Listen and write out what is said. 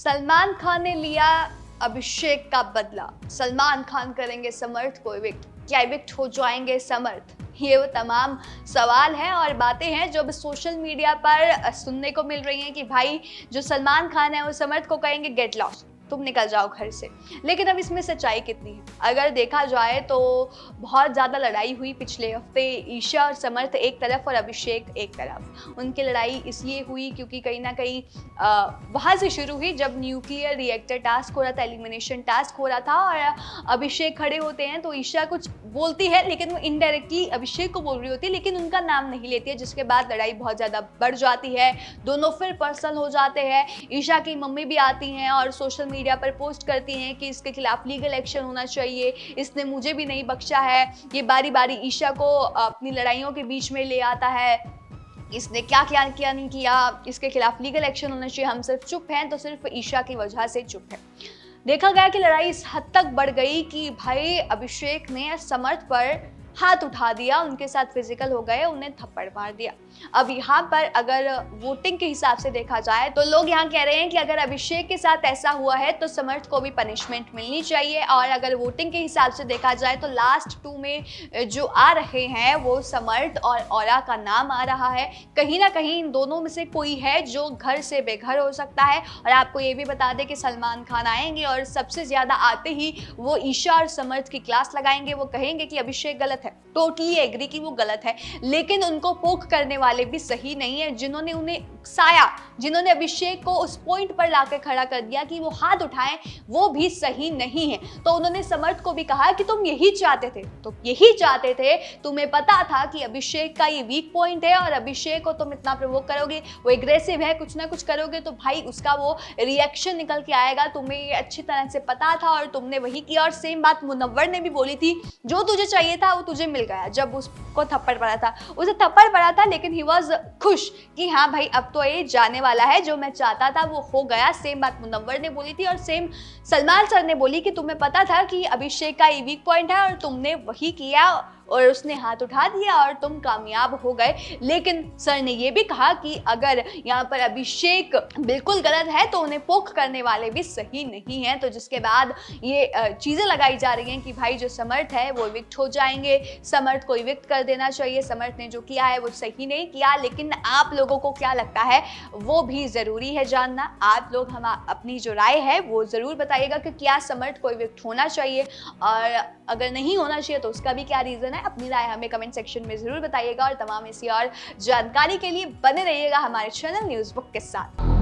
सलमान खान ने लिया अभिषेक का बदला। सलमान खान करेंगे समर्थ को इविक्ट। क्या इविक्ट हो जाएंगे समर्थ? ये वो तमाम सवाल हैं और बातें हैं जो अब सोशल मीडिया पर सुनने को मिल रही हैं कि भाई जो सलमान खान है वो समर्थ को कहेंगे गेट लॉस्ट, तुम निकल जाओ घर से। लेकिन अब इसमें सच्चाई कितनी है? अगर देखा जाए तो बहुत ज़्यादा लड़ाई हुई पिछले हफ्ते। ईशा और समर्थ एक तरफ और अभिषेक एक तरफ। उनकी लड़ाई इसलिए हुई क्योंकि कहीं ना कहीं वहाँ से शुरू हुई जब न्यूक्लियर रिएक्टर टास्क हो रहा था, एलिमिनेशन टास्क हो रहा था और अभिषेक खड़े होते हैं तो ईशा कुछ बोलती है लेकिन वो इनडायरेक्टली अभिषेक को बोल रही होती है लेकिन उनका नाम नहीं लेती है, जिसके बाद लड़ाई बहुत ज़्यादा बढ़ जाती है। दोनों फिर पर्सनल हो जाते हैं। ईशा की मम्मी भी आती हैं और सोशल मीडिया पर पोस्ट करती हैं कि इसके खिलाफ लीगल एक्शन होना चाहिए, इसने मुझे भी नहीं बख्शा है, ये बारी बारी ईशा को अपनी लड़ाइयों के बीच में ले आता है, इसने क्या क्या किया नहीं किया, इसके खिलाफ लीगल एक्शन होना चाहिए, हम सिर्फ चुप हैं तो सिर्फ ईशा की वजह से चुप है। देखा गया कि लड़ाई इस हद तक बढ़ गई कि भाई अभिषेक ने समर्थ पर हाथ उठा दिया, उनके साथ फिजिकल हो गए, उन्हें थप्पड़ मार दिया। अब यहाँ पर अगर वोटिंग के हिसाब से देखा जाए तो लोग यहाँ कह रहे हैं कि अगर अभिषेक के साथ ऐसा हुआ है तो समर्थ को भी पनिशमेंट मिलनी चाहिए, और अगर वोटिंग के हिसाब से देखा जाए तो लास्ट 2 में जो आ रहे हैं वो समर्थ और औरा का नाम आ रहा है। कहीं ना कहीं इन दोनों में से कोई है जो घर से बेघर हो सकता है। और आपको ये भी बता दें कि सलमान खान आएंगे और सबसे ज्यादा आते ही वो ईशा और समर्थ की क्लास लगाएंगे। वो कहेंगे कि अभिषेक गलत है, टोटली एग्री कि वो गलत है, लेकिन उनको पोक करने वाले भी सही नहीं है। जिन्होंने उन्हें उकसाया, जिन्होंने अभिषेक को उस पॉइंट पर लाकर खड़ा कर दिया कि वो हाथ उठाएं, वो भी सही नहीं है। तो उन्होंने समर्थ को भी कहा कि तुम यही चाहते थे, तुम यही चाहते थे, तुम्हें पता था कि अभिषेक का ये वीक पॉइंट है और अभिषेक को तुम इतना प्रवोक करोगे, वो एग्रेसिव है, कुछ ना कुछ करोगे तो भाई उसका वो रिएक्शन निकल के आएगा। तुम्हें ये अच्छी तरह से पता था और तुमने वही किया। और सेम बात मुनव्वर ने भी बोली थी, जो तुझे चाहिए था वो तुझे मिल गया। जब उसको थप्पड़ पड़ा था, उसे थप्पड़ पड़ा था लेकिन ही वॉज खुश कि हाँ भाई अब तो ये जाने वाला है, जो मैं चाहता था वो हो गया। सेम बात मुनव्वर ने बोली थी और सेम सलमान सर ने बोली कि तुम्हें पता था कि अभिषेक का ये वीक पॉइंट है और तुमने वही किया और उसने हाथ उठा दिया और तुम कामयाब हो गए। लेकिन सर ने ये भी कहा कि अगर यहाँ पर अभिषेक बिल्कुल गलत है तो उन्हें पोक करने वाले भी सही नहीं हैं। तो जिसके बाद ये चीज़ें लगाई जा रही हैं कि भाई जो समर्थ है वो इविक्ट हो जाएंगे, समर्थ को इविक्ट कर देना चाहिए, समर्थ ने जो किया है वो सही नहीं किया। लेकिन आप लोगों को क्या लगता है वो भी ज़रूरी है जानना। आप लोग हम अपनी जो राय है वो ज़रूर बताइएगा कि क्या समर्थ को इविक्ट होना चाहिए, और अगर नहीं होना चाहिए तो उसका भी क्या रीज़न है। अपनी राय हमें कमेंट सेक्शन में ज़रूर बताइएगा और तमाम ऐसी और जानकारी के लिए बने रहिएगा हमारे चैनल न्यूज़ बुक के साथ।